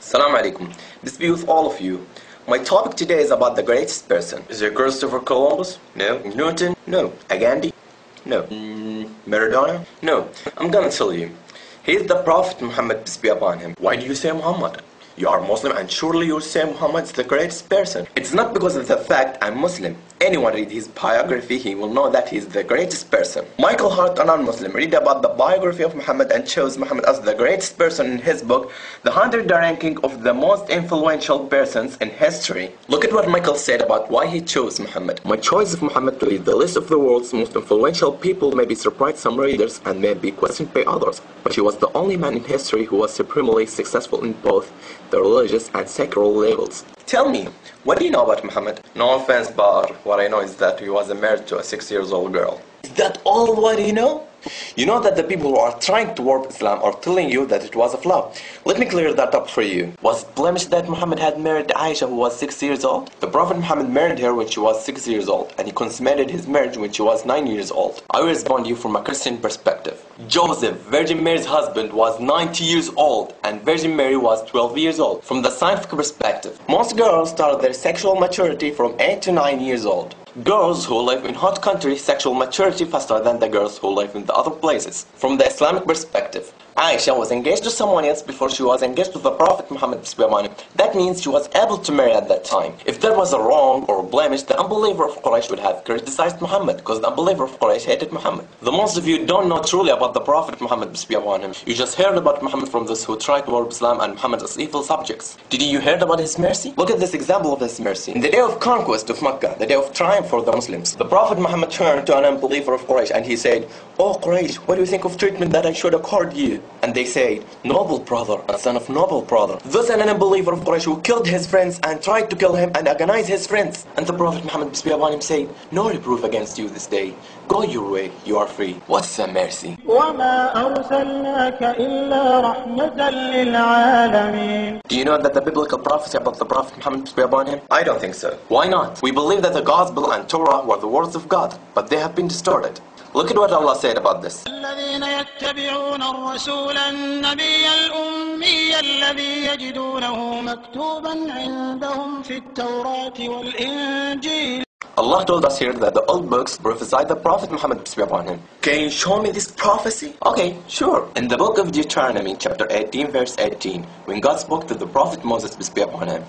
Assalamu alaikum. Peace be with all of you. My topic today is about the greatest person. Is it Christopher Columbus? No. Newton? No. Gandhi? No. Maradona? No. I'm gonna tell you. He is the Prophet Muhammad, peace be upon him. Why do you say Muhammad? You are Muslim and surely you say Muhammad is the greatest person. It's not because of the fact I'm Muslim. Anyone read his biography, he will know that he is the greatest person. Michael Hart, a non-Muslim, read about the biography of Muhammad and chose Muhammad as the greatest person in his book, The 100 Ranking of the Most Influential Persons in History. Look at what Michael said about why he chose Muhammad. My choice of Muhammad to lead the list of the world's most influential people may be surprised some readers and may be questioned by others, but he was the only man in history who was supremely successful in both the religious and secular levels. Tell me, what do you know about Muhammad? No offense, but what I know is that he was married to a 6-year-old girl. Is that all what you know? You know that the people who are trying to warp Islam are telling you that it was a flaw. Let me clear that up for you. Was it blemished that Muhammad had married Aisha who was 6 years old? The Prophet Muhammad married her when she was 6 years old, and he consummated his marriage when she was 9 years old. I will respond to you from a Christian perspective. Joseph, Virgin Mary's husband, was 90 years old, and Virgin Mary was 12 years old. From the scientific perspective, most girls start their sexual maturity from 8 to 9 years old. Girls who live in hot countries sexual maturity faster than the girls who live in the other places. From the Islamic perspective, Aisha was engaged to someone else before she was engaged to the Prophet Muhammad. That means she was able to marry at that time. If there was a wrong or a blemish, the unbeliever of Quraysh would have criticized Muhammad because the unbeliever of Quraysh hated Muhammad. The most of you don't know truly about the Prophet Muhammad. You just heard about Muhammad from those who tried to warp Islam and Muhammad as evil subjects. Did you hear about his mercy? Look at this example of his mercy. In the day of conquest of Mecca, the day of triumph for the Muslims, the Prophet Muhammad turned to an unbeliever of Quraysh and he said, "Oh Quraysh, what do you think of treatment that I should accord you?" And they said, "Noble brother, a son of noble brother." Thus an unbeliever of Quraysh who killed his friends and tried to kill him and agonize his friends. And the Prophet Muhammad said, "No reproof against you this day. Go your way, you are free." What's a mercy? Do you know that the biblical prophecy about the Prophet Muhammad, I don't think so. Why not? We believe that the Gospel and Torah were the words of God, but they have been distorted. Look at what Allah said about this. الذين يتبعون الرسول النبي الأمي الذي يجدونه مكتوبا عندهم في التوراة والإنجيل. Allah told us here that the old books prophesied the Prophet Muhammad. Can you show me this prophecy? Okay, sure. In the book of Deuteronomy, chapter 18, verse 18, when God spoke to the Prophet Moses,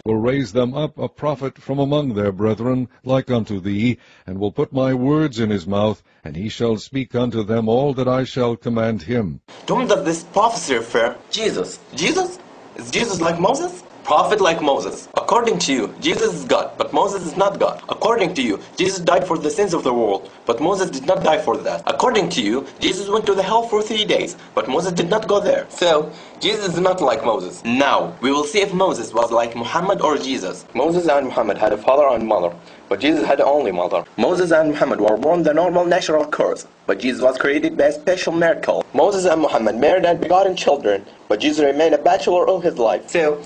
will raise them up a prophet from among their brethren, like unto thee, and will put my words in his mouth, and he shall speak unto them all that I shall command him. To whom does this prophecy refer? Jesus. Jesus? Is Jesus like Moses? Prophet like Moses. According to you, Jesus is God, but Moses is not God. According to you, Jesus died for the sins of the world, but Moses did not die for that. According to you, Jesus went to the hell for 3 days, but Moses did not go there. So, Jesus is not like Moses. Now, we will see if Moses was like Muhammad or Jesus. Moses and Muhammad had a father and mother, but Jesus had only mother. Moses and Muhammad were born the normal natural course, but Jesus was created by a special miracle. Moses and Muhammad married and begotten children, but Jesus remained a bachelor all his life. So,